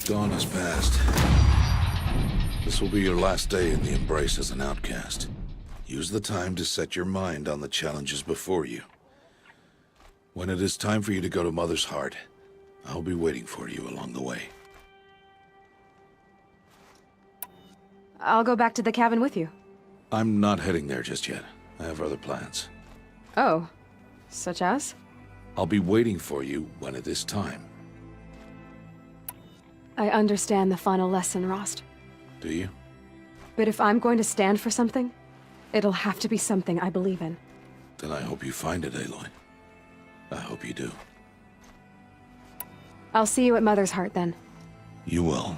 Dawn has passed. This will be your last day in the embrace as an outcast. Use the time to set your mind on the challenges before you. When it is time for you to go to Mother's Heart, I'll be waiting for you along the way. I'll go back to the cabin with you. I'm not heading there just yet. I have other plans. Oh, such as? I'll be waiting for you when it is time. I understand the final lesson, Rost. Do you? But if I'm going to stand for something, it'll have to be something I believe in. Then I hope you find it, Aloy. I hope you do. I'll see you at Mother's Heart then. You will.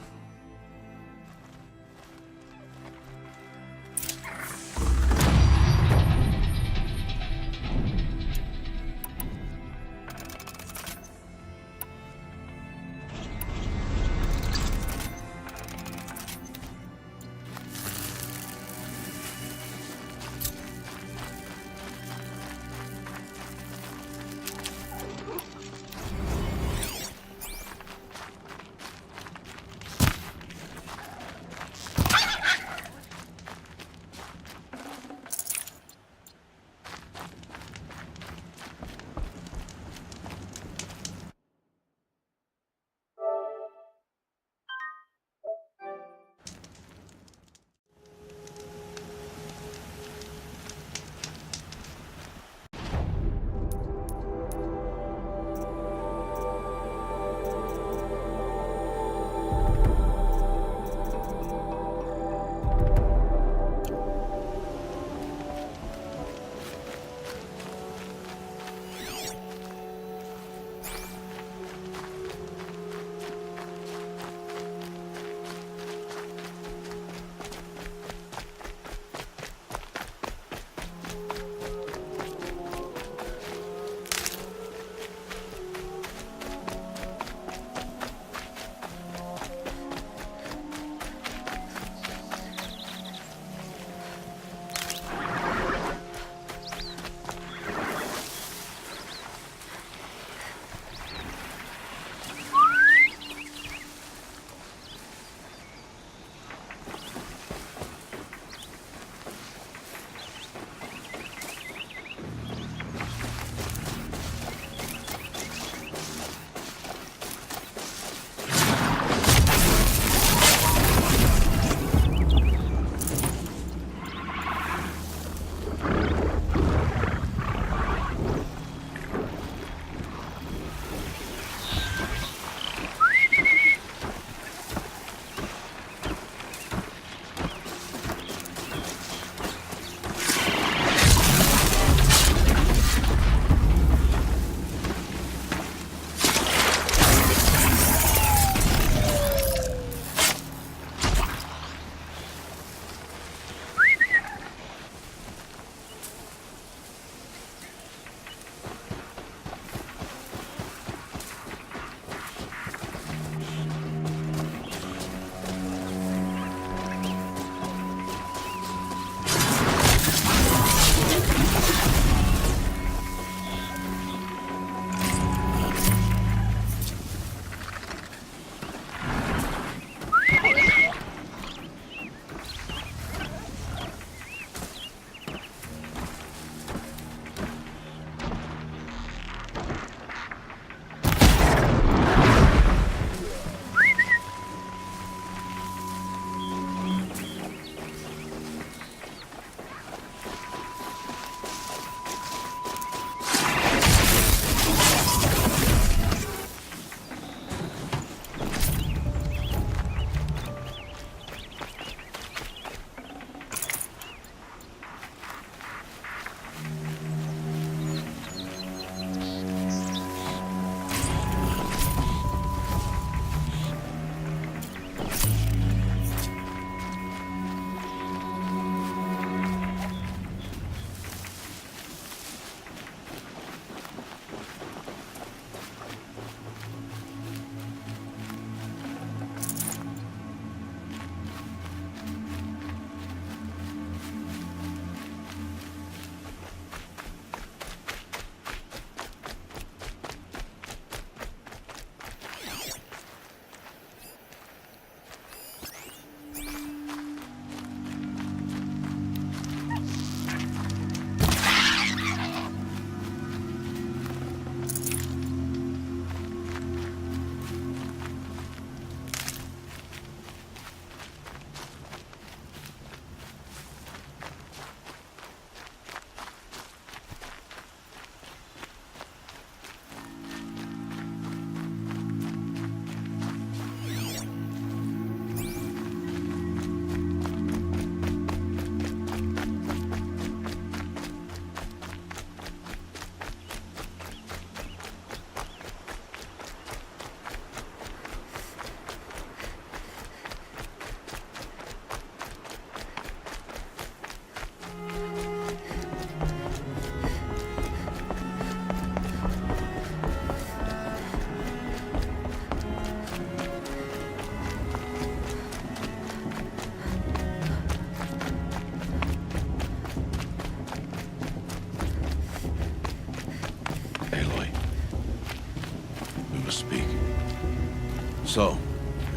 So,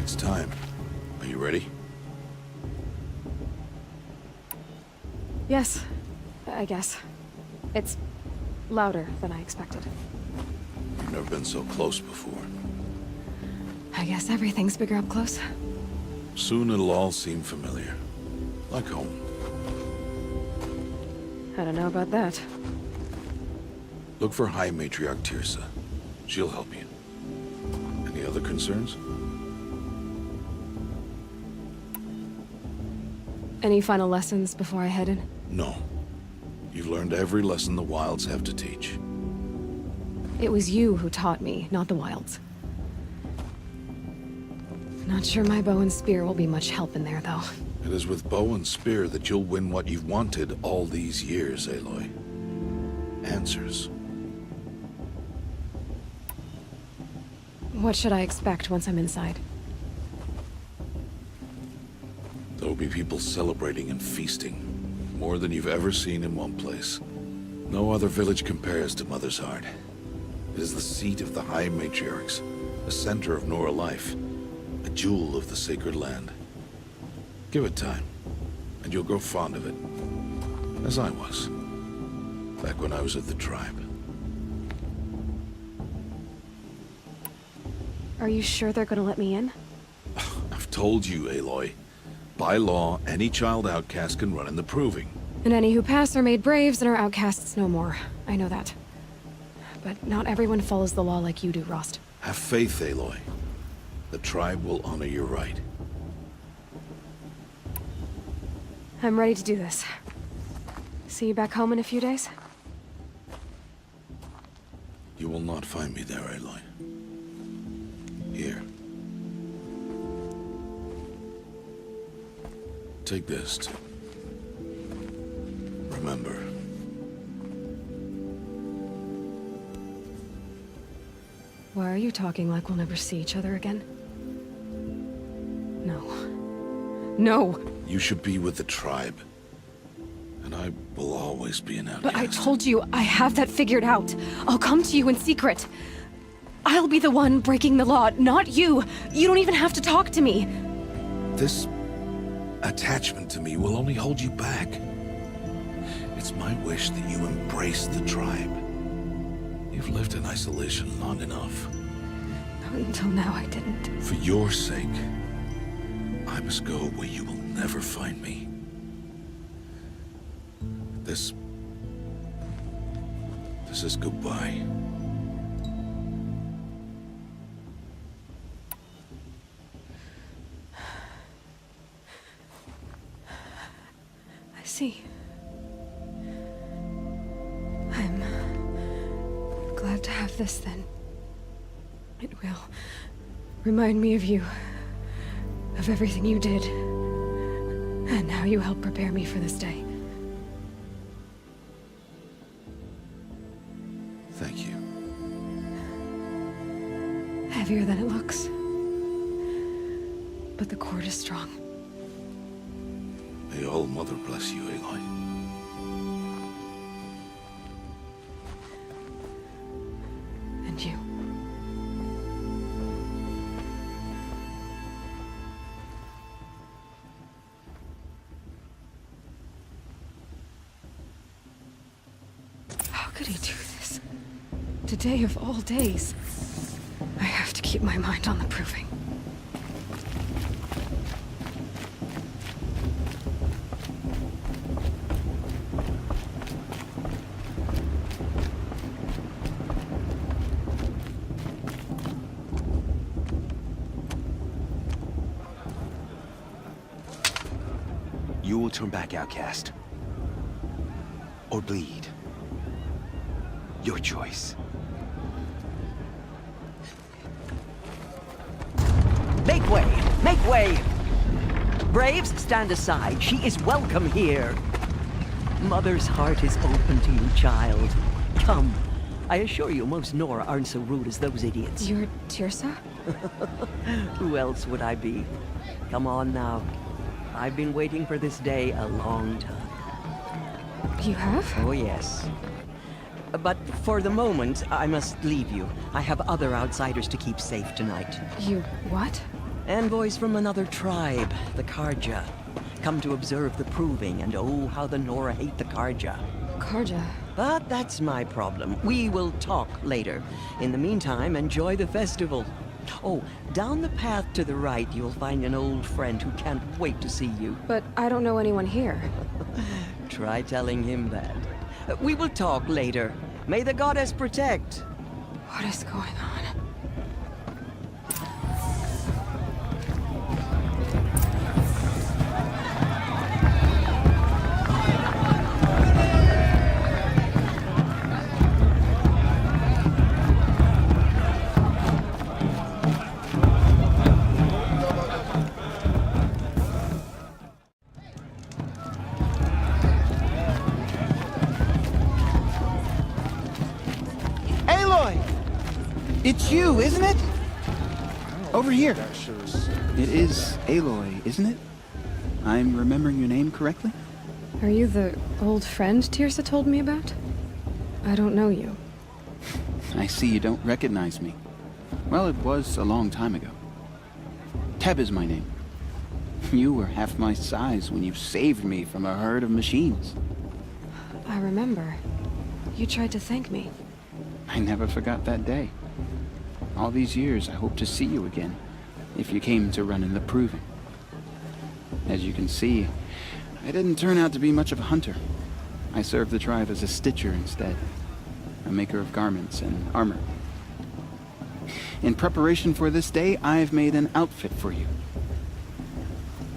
it's time. Are you ready? Yes, I guess. It's louder than I expected. You've never been so close before. I guess everything's bigger up close. Soon it'll all seem familiar. Like home. I don't know about that. Look for High Matriarch Tirsa. She'll help you. Any other concerns? Any final lessons before I head in? No. You've learned every lesson the Wilds have to teach. It was you who taught me, not the Wilds. Not sure my bow and spear will be much help in there, though. It is with bow and spear that you'll win what you've wanted all these years, Aloy. Answers. What should I expect once I'm inside? There will be people celebrating and feasting. More than you've ever seen in one place. No other village compares to Mother's Heart. It is the seat of the High Matriarchs, a center of Nora life, a jewel of the sacred land. Give it time, and you'll grow fond of it. As I was, back when I was at the tribe. Are you sure they're gonna let me in? I've told you, Aloy. By law, any child outcast can run in the proving. And any who pass are made braves and are outcasts no more. I know that. But not everyone follows the law like you do, Rost. Have faith, Aloy. The tribe will honor your right. I'm ready to do this. See you back home in a few days? You will not find me there, Aloy. Here. Take this to remember. Why are you talking like we'll never see each other again? No. No! You should be with the tribe. And I will always be an outcast. But I told you, I have that figured out. I'll come to you in secret. I'll be the one breaking the law, not you. You don't even have to talk to me. This attachment to me will only hold you back. It's my wish that you embrace the tribe. You've lived in isolation long enough. Until now, I didn't. For your sake, I must go where you will never find me. This is goodbye. I see. I'm glad to have this then. It will remind me of you, of everything you did, and how you helped prepare me for this day. Thank you. Heavier than it looks. But the cord is strong. May All Mother bless you, Aloy. And you. How could he do this? Today of all days. I have to keep my mind on the proving. You will turn back, outcast. Or bleed. Your choice. Make way! Make way! Braves, stand aside. She is welcome here. Mother's heart is open to you, child. Come. I assure you, most Nora aren't so rude as those idiots. You're Tirsa? Who else would I be? Come on now. I've been waiting for this day a long time. You have? Oh, yes. But for the moment, I must leave you. I have other outsiders to keep safe tonight. You what? Envoys from another tribe, the Karja. Come to observe the proving, and oh, how the Nora hate the Karja. Karja. But that's my problem. We will talk later. In the meantime, enjoy the festival. Oh, down the path to the right, you'll find an old friend who can't wait to see you. But I don't know anyone here. Try telling him that. We will talk later. May the goddess protect. What is going on? Aloy! It's you, isn't it? Over here. It is Aloy, isn't it? I'm remembering your name correctly? Are you the old friend Tirsa told me about? I don't know you. I see you don't recognize me. Well, it was a long time ago. Teb is my name. You were half my size when you saved me from a herd of machines. I remember. You tried to thank me. I never forgot that day. All these years, I hope to see you again, if you came to run in the proving. As you can see, I didn't turn out to be much of a hunter. I served the tribe as a stitcher instead, a maker of garments and armor. In preparation for this day, I've made an outfit for you.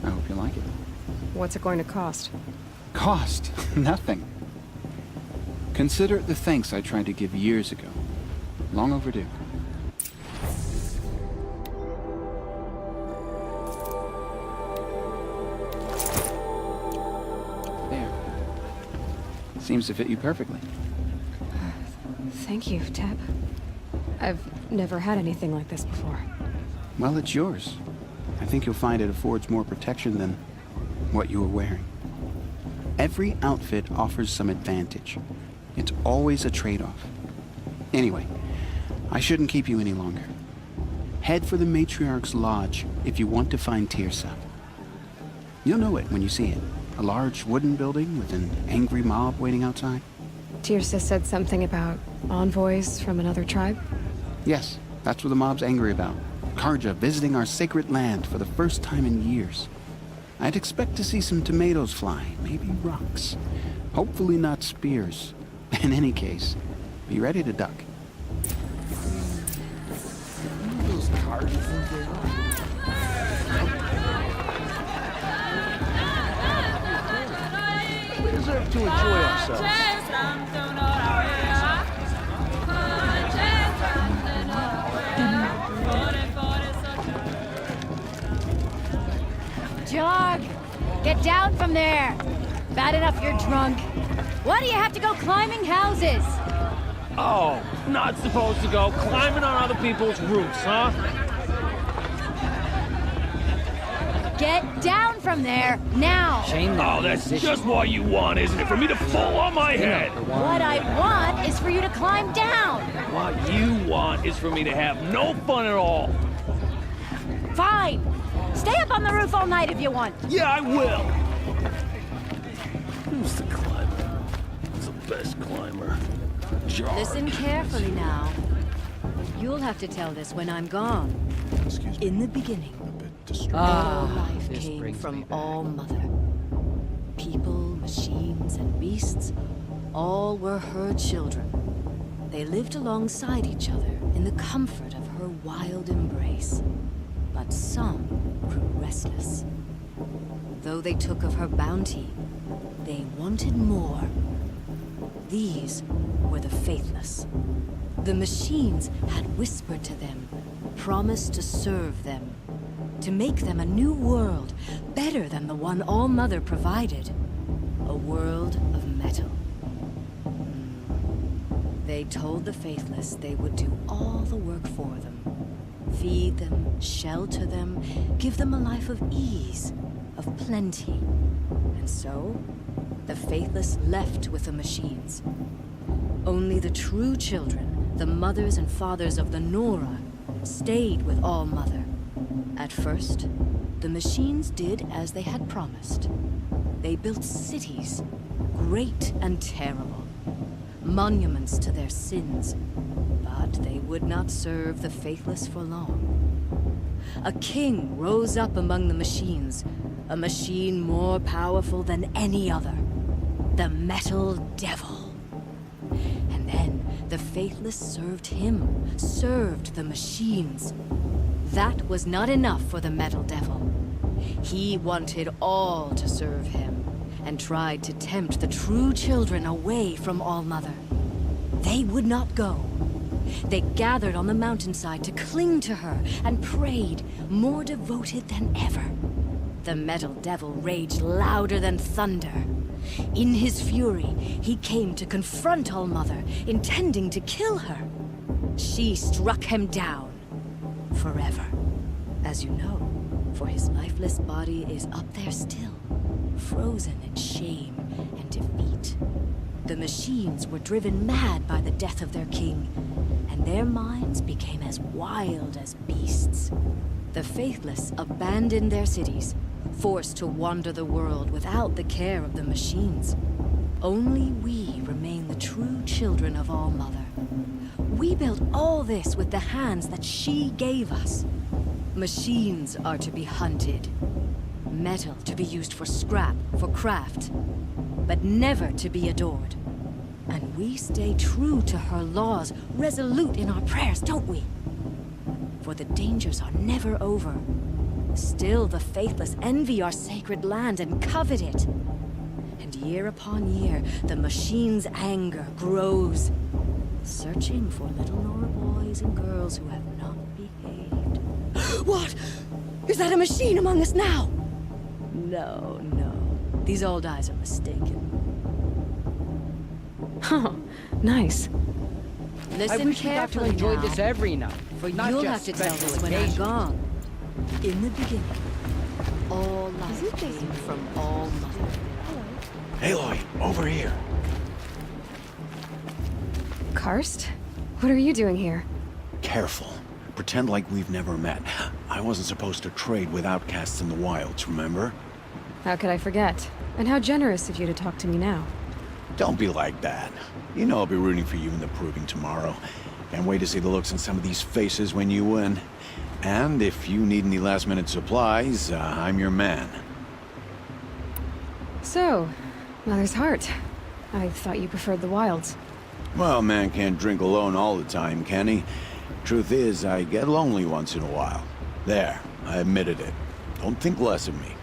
I hope you like it. What's it going to cost? Cost? Nothing. Consider it the thanks I tried to give years ago. Long overdue. There. Seems to fit you perfectly. Thank you, Teb. I've never had anything like this before. Well, it's yours. I think you'll find it affords more protection than what you were wearing. Every outfit offers some advantage. It's always a trade-off. Anyway, I shouldn't keep you any longer. Head for the Matriarch's Lodge if you want to find Tirsa. You'll know it when you see it. A large wooden building with an angry mob waiting outside. Tirsa said something about envoys from another tribe? Yes, that's what the mob's angry about. Karja visiting our sacred land for the first time in years. I'd expect to see some tomatoes fly, maybe rocks. Hopefully not spears. In any case, be ready to duck. Those cards think they are. We deserve to enjoy ourselves. Jog! Get down from there! Bad enough you're drunk. Why do you have to go climbing houses? Oh, not supposed to go climbing on other people's roofs, huh? Get down from there, now! Oh, that's just what you want, isn't it? For me to fall on my head! What I want is for you to climb down! What you want is for me to have no fun at all. Fine! Stay up on the roof all night if you want. Yeah, I will! Who's the climber? Who's the best climber? George. Listen carefully now. You'll have to tell this when I'm gone. In the beginning, all life came from All Mother. People, machines, and beasts, all were her children. They lived alongside each other in the comfort of her wild embrace. But some grew restless. Though they took of her bounty, they wanted more. These were the faithless. The machines had whispered to them, promised to serve them, to make them a new world, better than the one All Mother provided. A world of metal. They told the faithless they would do all the work for them. Feed them, shelter them, give them a life of ease, of plenty. And so, the faithless left with the machines. Only the true children, the mothers and fathers of the Nora, stayed with All Mother. At first, the machines did as they had promised. They built cities, great and terrible, monuments to their sins, but they would not serve the faithless for long. A king rose up among the machines, a machine more powerful than any other, the Metal Devil. And then the faithless served him, served the machines. That was not enough for the Metal Devil. He wanted all to serve him, and tried to tempt the true children away from All Mother. They would not go. They gathered on the mountainside to cling to her and prayed, more devoted than ever. The Metal Devil raged louder than thunder. In his fury, he came to confront All Mother, intending to kill her. She struck him down. Forever. As you know, for his lifeless body is up there still, frozen in shame and defeat. The machines were driven mad by the death of their king, and their minds became as wild as beasts. The faithless abandoned their cities, forced to wander the world without the care of the machines. Only we remain the true children of All Mother. We built all this with the hands that she gave us. Machines are to be hunted. Metal to be used for scrap, for craft. But never to be adored. And we stay true to her laws, resolute in our prayers, don't we? For the dangers are never over. Still the faithless envy our sacred land and covet it. And year upon year, the machine's anger grows, searching for little Nora boys and girls who have not behaved. What? Is that a machine among us now? No, no. These old eyes are mistaken. Oh, nice. Listen I wish you got to carefully enjoy now, this every night. for not you'll just have to tell special this when I'm occasions. gone. In the beginning, all life came from All Mother. Aloy, over here. Karst? What are you doing here? Careful. Pretend like we've never met. I wasn't supposed to trade with outcasts in the wilds, remember? How could I forget? And how generous of you to talk to me now. Don't be like that. You know I'll be rooting for you in the proving tomorrow. Can't wait to see the looks on some of these faces when you win. And if you need any last-minute supplies, I'm your man. So, Mother's Heart. I thought you preferred the wilds. Well, man can't drink alone all the time, can he? Truth is, I get lonely once in a while. There, I admitted it. Don't think less of me.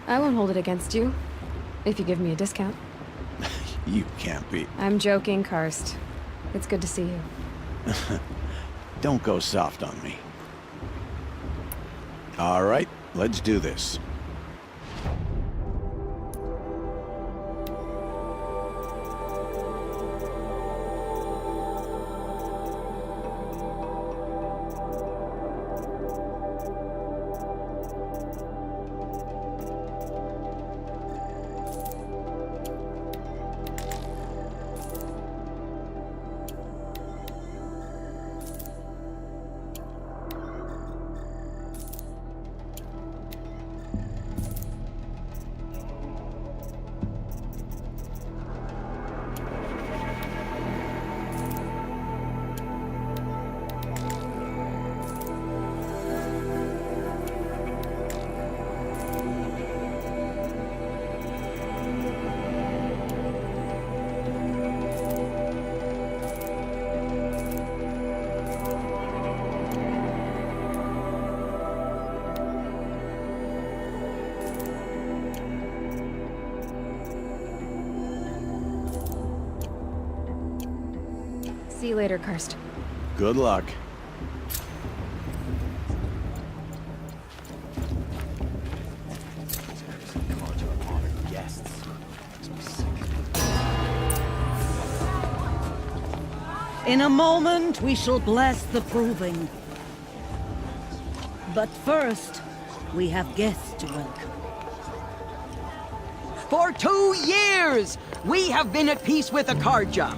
I won't hold it against you, if you give me a discount. You can't be. I'm joking, Karst. It's good to see you. Don't go soft on me. All right, let's do this. See you later, Karst. Good luck. In a moment, we shall bless the proving. But first, we have guests to welcome. For 2 years, we have been at peace with Akarja.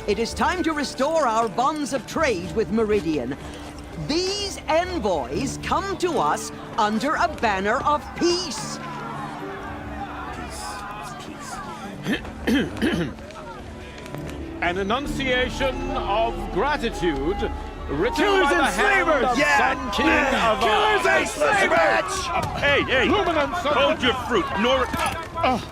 it is time to restore our bonds of trade with Meridian. These envoys come to us under a banner of peace. An enunciation of gratitude written Killers by the and hand slavers! of Yeah! Sun King of Killers and slavers! Hey, hey! Luminance of Hold your fruit,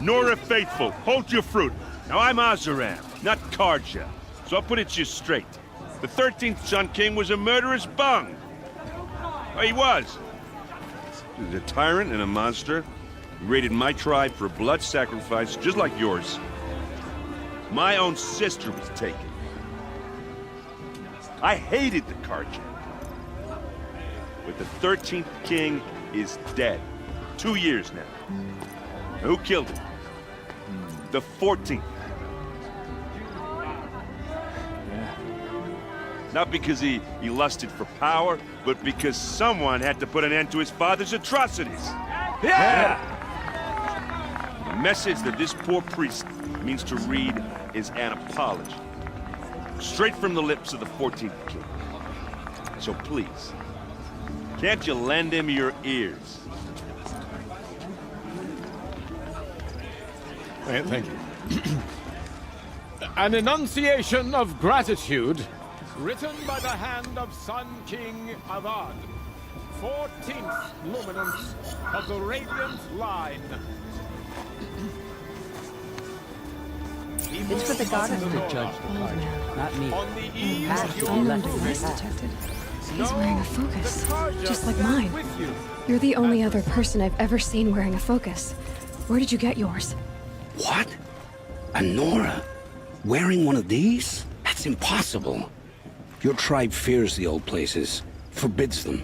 Nora Faithful. Hold your fruit. Now I'm Azaram, not Karja, so I'll put it to you straight. The 13th Sun King was a murderous bung. Well, he was. He was a tyrant and a monster. He raided my tribe for a blood sacrifice, just like yours. My own sister was taken. I hated the Karja. But the 13th king is dead. 2 years now. Now, who killed him? The 14th. Not because he lusted for power, but because someone had to put an end to his father's atrocities. Yeah! The message that this poor priest means to read is an apology. Straight from the lips of the 14th king. So please, can't you lend him your ears? Thank you. An enunciation of gratitude written by the hand of Sun King Avad, 14th luminance of the Radiant Line. It's for the goddess to judge the Karja, not me. On the eve Pass of the your Thunder electric voice path. detected. He's wearing a focus, Karja just like is mine. with you. You're the only other person I've ever seen wearing a focus. Where did you get yours? What? A Nora? Wearing one of these? That's impossible. Your tribe fears the old places, forbids them.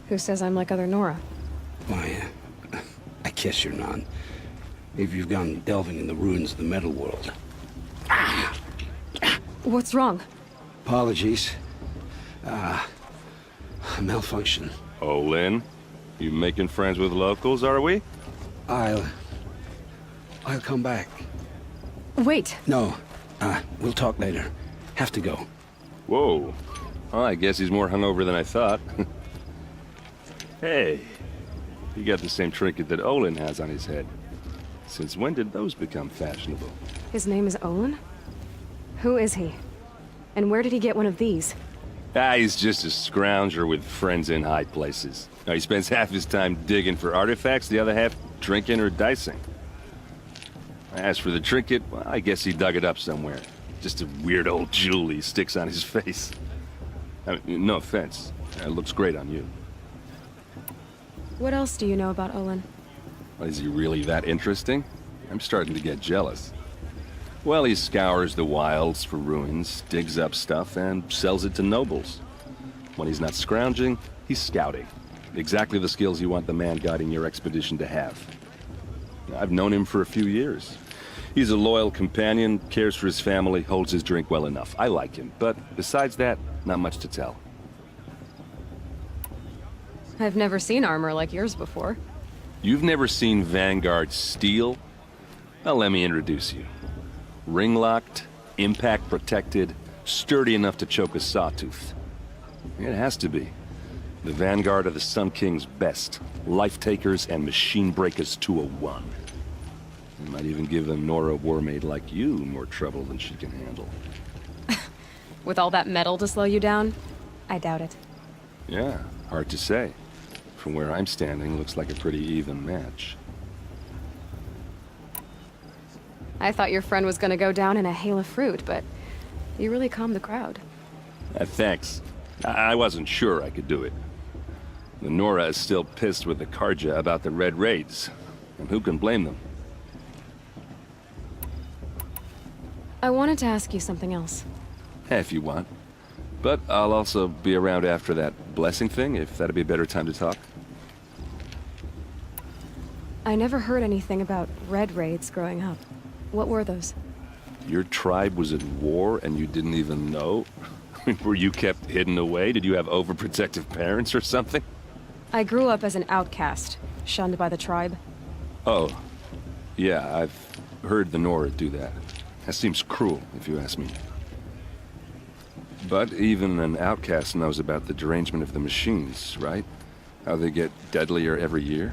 Who says I'm like other Nora? Why, I guess you're not. If you've gone delving in the ruins of the metal world. What's wrong? Apologies. Malfunction. Oh, Lynn, you making friends with locals, are we? I'll come back. Wait! No, we'll talk later. Have to go. Whoa. Well, I guess he's more hungover than I thought. Hey, you got the same trinket that Olin has on his head. Since when did those become fashionable? His name is Olin? Who is he? And where did he get one of these? He's just a scrounger with friends in high places. Now, he spends half his time digging for artifacts, the other half drinking or dicing. As for the trinket, well, I guess he dug it up somewhere. Just a weird old jewel he sticks on his face. I mean, no offense. It looks great on you. What else do you know about Olin? Is he really that interesting? I'm starting to get jealous. Well, he scours the wilds for ruins, digs up stuff, and sells it to nobles. When he's not scrounging, he's scouting. Exactly the skills you want the man guiding your expedition to have. I've known him for a few years. He's a loyal companion, cares for his family, holds his drink well enough. I like him, but besides that, not much to tell. I've never seen armor like yours before. You've never seen Vanguard steel? Well, let me introduce you. Ring-locked, impact-protected, sturdy enough to choke a sawtooth. It has to be. The Vanguard of the Sun King's best. Life-takers and machine-breakers to a one. It might even give a Nora warmaid like you more trouble than she can handle. With all that metal to slow you down? I doubt it. Yeah, hard to say. From where I'm standing, looks like a pretty even match. I thought your friend was gonna go down in a hail of fruit, but you really calmed the crowd. Thanks. I wasn't sure I could do it. The Nora is still pissed with the Karja about the Red Raids. And who can blame them? I wanted to ask you something else. If you want. But I'll also be around after that blessing thing, if that'd be a better time to talk. I never heard anything about red raids growing up. What were those? Your tribe was at war and you didn't even know? Were you kept hidden away? Did you have overprotective parents or something? I grew up as an outcast, shunned by the tribe. Oh. Yeah, I've heard the Nora do that. That seems cruel, if you ask me. But even an outcast knows about the derangement of the machines, right? How they get deadlier every year.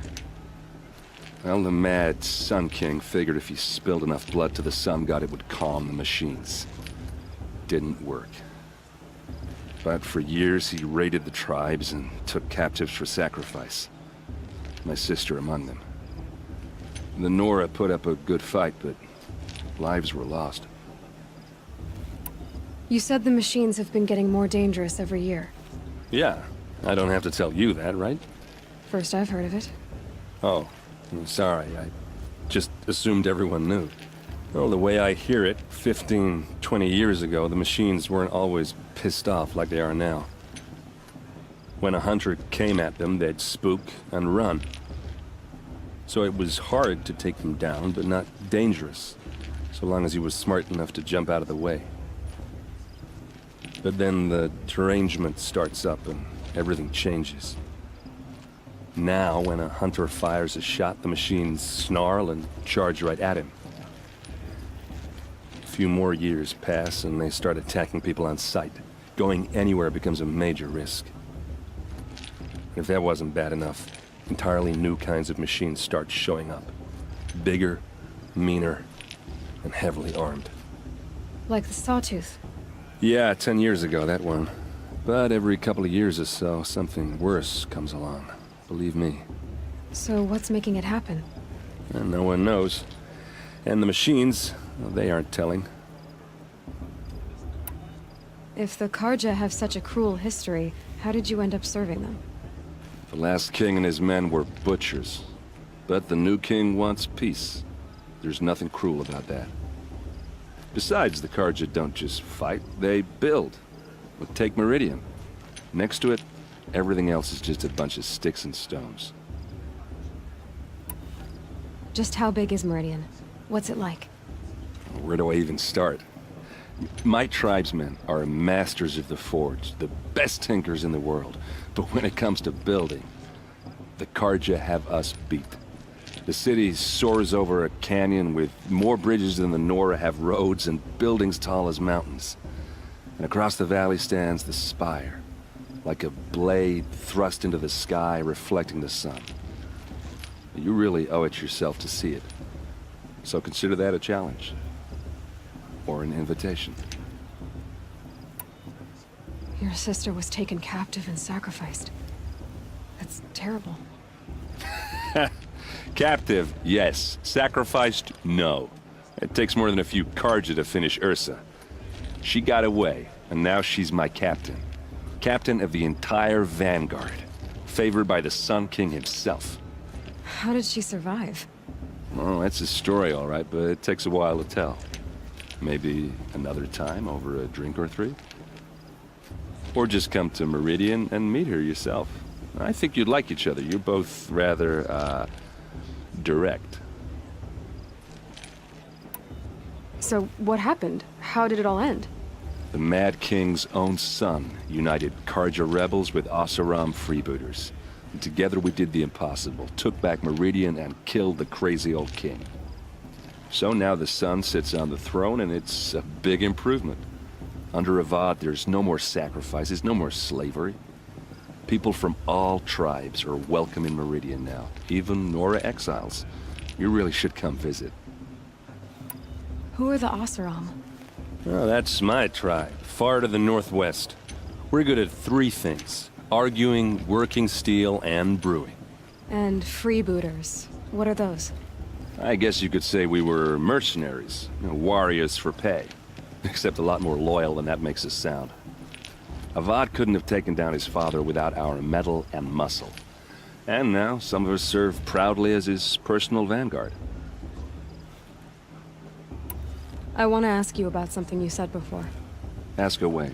Well, the mad Sun King figured if he spilled enough blood to the Sun God, it would calm the machines. Didn't work. But for years, he raided the tribes and took captives for sacrifice. My sister among them. The Nora put up a good fight, but lives were lost. You said the machines have been getting more dangerous every year. Yeah, I don't have to tell you that, right? First I've heard of it. Oh, I'm sorry. I just assumed everyone knew. Well, the way I hear it, 15, 20 years ago, the machines weren't always pissed off like they are now. When a hunter came at them, they'd spook and run. So it was hard to take them down, but not dangerous, so long as he was smart enough to jump out of the way. But then the derangement starts up and everything changes. Now, when a hunter fires a shot, the machines snarl and charge right at him. A few more years pass and they start attacking people on sight. Going anywhere becomes a major risk. If that wasn't bad enough, entirely new kinds of machines start showing up. Bigger, meaner, and heavily armed. Like the Sawtooth. Yeah, 10 years ago, that one. But every couple of years or so, something worse comes along. Believe me. So what's making it happen? And no one knows. And the machines, well, they aren't telling. If the Karja have such a cruel history, how did you end up serving them? The last king and his men were butchers. But the new king wants peace. There's nothing cruel about that. Besides, the Karja don't just fight, they build. Well, take Meridian. Next to it, everything else is just a bunch of sticks and stones. Just how big is Meridian? What's it like? Where do I even start? My tribesmen are masters of the forge, the best tinkers in the world. But when it comes to building, the Karja have us beat. The city soars over a canyon with more bridges than the Nora have roads and buildings tall as mountains. And across the valley stands the spire, like a blade thrust into the sky reflecting the sun. You really owe it yourself to see it. So consider that a challenge. Or an invitation. Your sister was taken captive and sacrificed. That's terrible. Captive, yes. Sacrificed, no. It takes more than a few Karja to finish Ursa. She got away, and now she's my captain. Captain of the entire vanguard. Favored by the Sun King himself. How did she survive? Well, that's a story, all right, but it takes a while to tell. Maybe another time over a drink or three? Or just come to Meridian and meet her yourself. I think you'd like each other. You're both rather, direct. So, what happened? How did it all end? The Mad King's own son united Karja rebels with Oseram freebooters. And together we did the impossible, took back Meridian and killed the crazy old king. So now the son sits on the throne and it's a big improvement. Under Avad, there's no more sacrifices, no more slavery. People from all tribes are welcome in Meridian now, even Nora exiles. You really should come visit. Who are the Oseram? Oh, that's my tribe, far to the northwest. We're good at three things: arguing, working steel, and brewing. And freebooters. What are those? I guess you could say we were mercenaries, warriors for pay. Except a lot more loyal than that makes us sound. Avad couldn't have taken down his father without our metal and muscle. And now, some of us serve proudly as his personal vanguard. I want to ask you about something you said before. Ask away.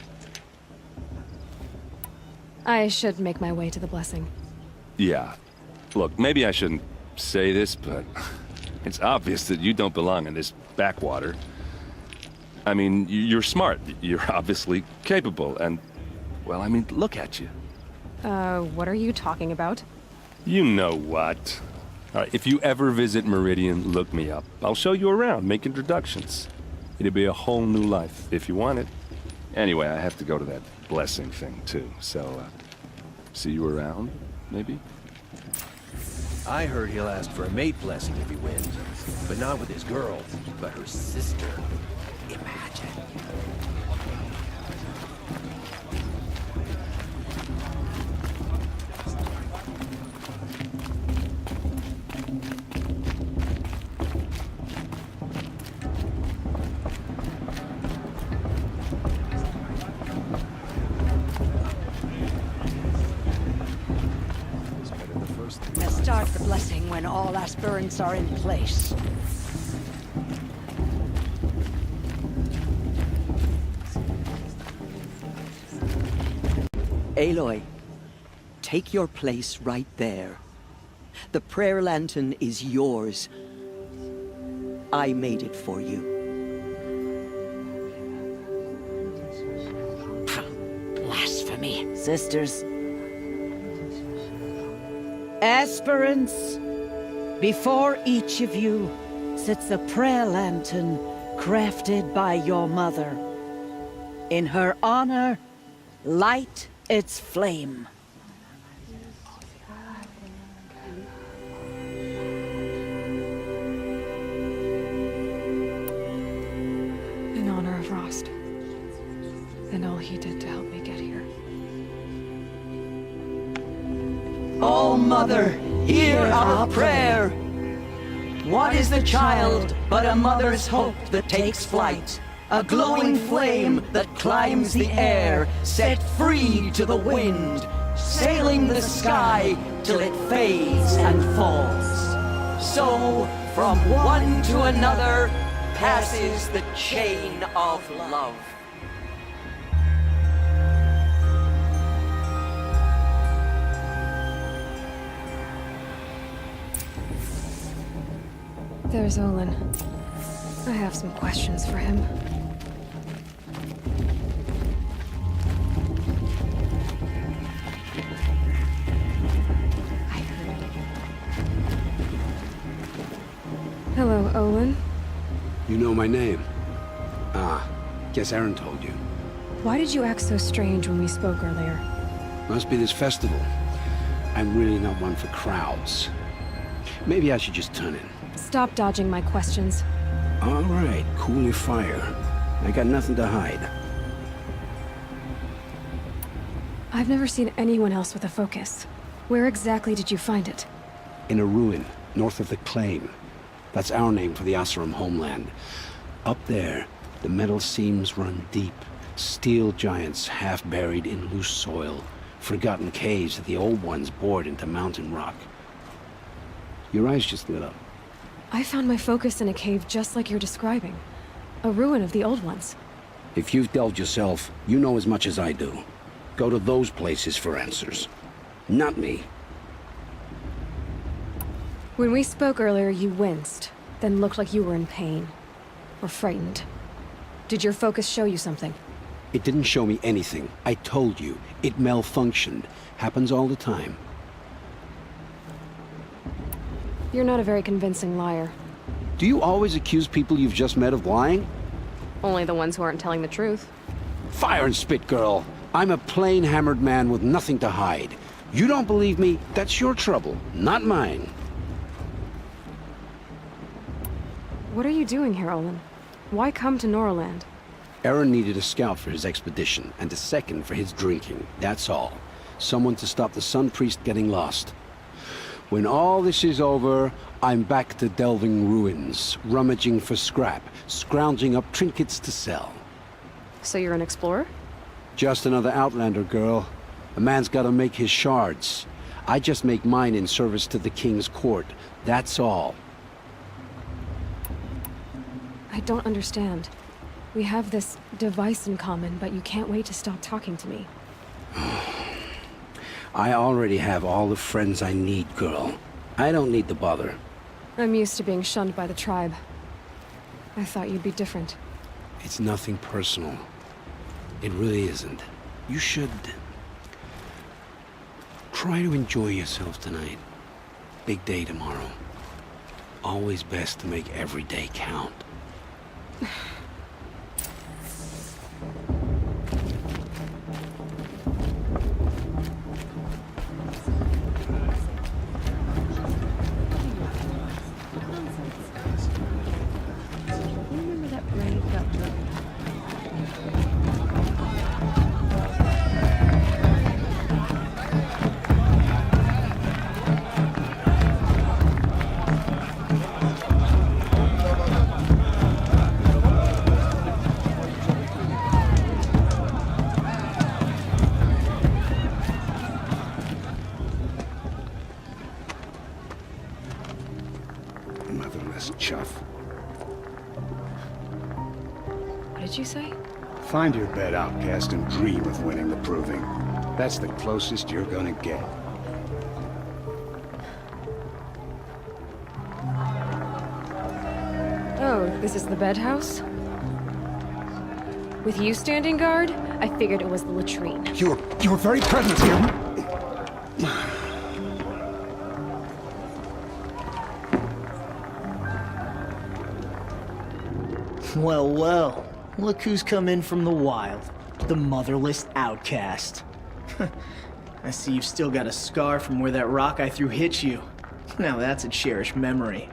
I should make my way to the blessing. Yeah. Look, maybe I shouldn't say this, but it's obvious that you don't belong in this backwater. I mean, you're smart. You're obviously capable, and, well, I mean, look at you. What are you talking about? You know what. If you ever visit Meridian, look me up. I'll show you around, make introductions. It'd be a whole new life, if you want it. Anyway, I have to go to that blessing thing, too. So, see you around, maybe? I heard he'll ask for a mate blessing if he wins. But not with his girl, but her sister. Imagine. Start the blessing when all aspirants are in place. Aloy, take your place right there. The prayer lantern is yours. I made it for you. Blasphemy. Sisters. Aspirants, before each of you sits a prayer lantern crafted by your mother. In her honor, light its flame. In honor of Rost, and all he did to help me get here. Oh, Mother, hear our prayer. What is the child but a mother's hope that takes flight? A glowing flame that climbs the air, set free to the wind, sailing the sky till it fades and falls. So, from one to another, passes the chain of love. There's Olin. I have some questions for him. I heard. Hello, Olin. You know my name? Ah, guess Aaron told you. Why did you act so strange when we spoke earlier? Must be this festival. I'm really not one for crowds. Maybe I should just turn in. Stop dodging my questions. All right, cool your fire. I got nothing to hide. I've never seen anyone else with a focus. Where exactly did you find it? In a ruin, north of the Claim. That's our name for the Asuram homeland. Up there, the metal seams run deep. Steel giants half buried in loose soil. Forgotten caves that the old ones bored into mountain rock. Your eyes just lit up. I found my focus in a cave just like you're describing. A ruin of the old ones. If you've delved yourself, you know as much as I do. Go to those places for answers. Not me. When we spoke earlier, you winced, then looked like you were in pain. Or frightened. Did your focus show you something? It didn't show me anything. I told you. It malfunctioned. Happens all the time. You're not a very convincing liar. Do you always accuse people you've just met of lying? Only the ones who aren't telling the truth. Fire and spit, girl. I'm a plain hammered man with nothing to hide. You don't believe me? That's your trouble, not mine. What are you doing here, Olin? Why come to Norland? Aaron needed a scout for his expedition, and a second for his drinking. That's all. Someone to stop the Sun Priest getting lost. When all this is over, I'm back to delving ruins, rummaging for scrap, scrounging up trinkets to sell. So you're an explorer? Just another Outlander, girl. A man's gotta make his shards. I just make mine in service to the King's court. That's all. I don't understand. We have this device in common, but you can't wait to stop talking to me. I already have all the friends I need, girl. I don't need the bother. I'm used to being shunned by the tribe. I thought you'd be different. It's nothing personal. It really isn't. You should... try to enjoy yourself tonight. Big day tomorrow. Always best to make every day count. Motherless chuff. What did you say? Find your bed, outcast, and dream of winning the proving. That's the closest you're gonna get. Oh, this is the bed house? With you standing guard, I figured it was the latrine. Your very presence here. Well, well. Look who's come in from the wild. The motherless outcast. I see you've still got a scar from where that rock I threw hit you. Now that's a cherished memory.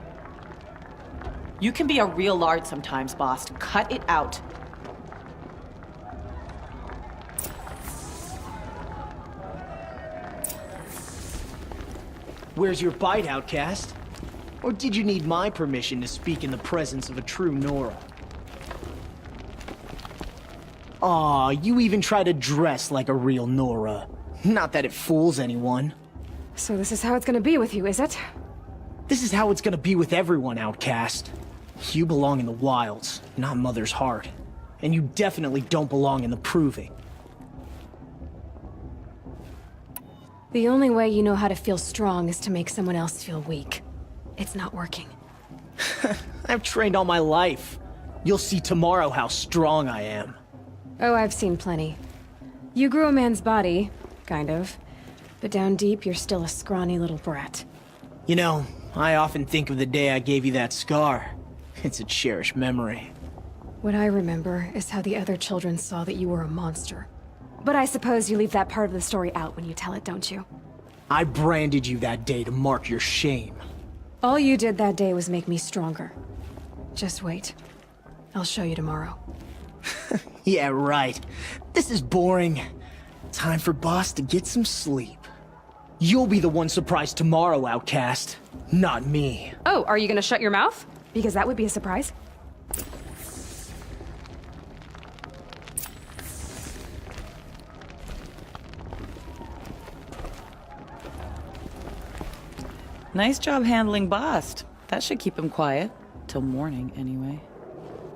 You can be a real lard sometimes, boss. Cut it out. Where's your bite, outcast? Or did you need my permission to speak in the presence of a true Nora? Aw, you even try to dress like a real Nora. Not that it fools anyone. So this is how it's gonna be with you, is it? This is how it's gonna be with everyone, outcast. You belong in the wilds, not Mother's heart. And you definitely don't belong in the proving. The only way you know how to feel strong is to make someone else feel weak. It's not working. I've trained all my life. You'll see tomorrow how strong I am. Oh, I've seen plenty. You grew a man's body, kind of. But down deep, you're still a scrawny little brat. You know, I often think of the day I gave you that scar. It's a cherished memory. What I remember is how the other children saw that you were a monster. But I suppose you leave that part of the story out when you tell it, don't you? I branded you that day to mark your shame. All you did that day was make me stronger. Just wait. I'll show you tomorrow. Yeah, right. This is boring. Time for Boss to get some sleep. You'll be the one surprised tomorrow, outcast. Not me. Oh, are you gonna shut your mouth? Because that would be a surprise. Nice job handling Bast. That should keep him quiet. Till morning, anyway.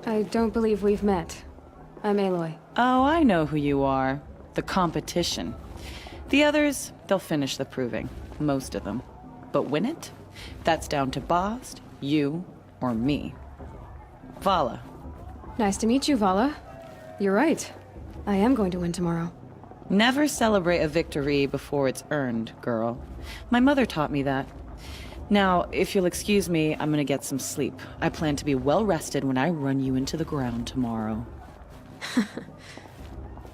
I don't believe we've met. I'm Aloy. Oh, I know who you are. The competition. The others, they'll finish the proving. Most of them. But win it? That's down to Bast, you, or me. Vala. Nice to meet you, Vala. You're right. I am going to win tomorrow. Never celebrate a victory before it's earned, girl. My mother taught me that. Now, if you'll excuse me, I'm gonna get some sleep. I plan to be well rested when I run you into the ground tomorrow.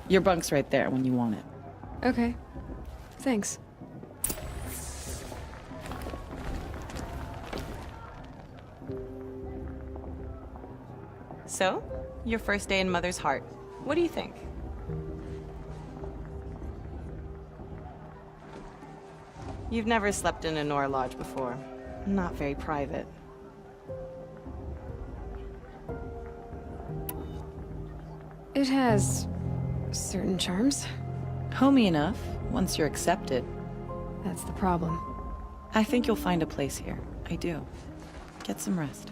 Your bunk's right there when you want it. Okay. Thanks. So, your first day in Mother's heart. What do you think? You've never slept in a Nora lodge before. Not very private. It has certain charms. Homey enough, once you're accepted. That's the problem. I think you'll find a place here. I do. Get some rest.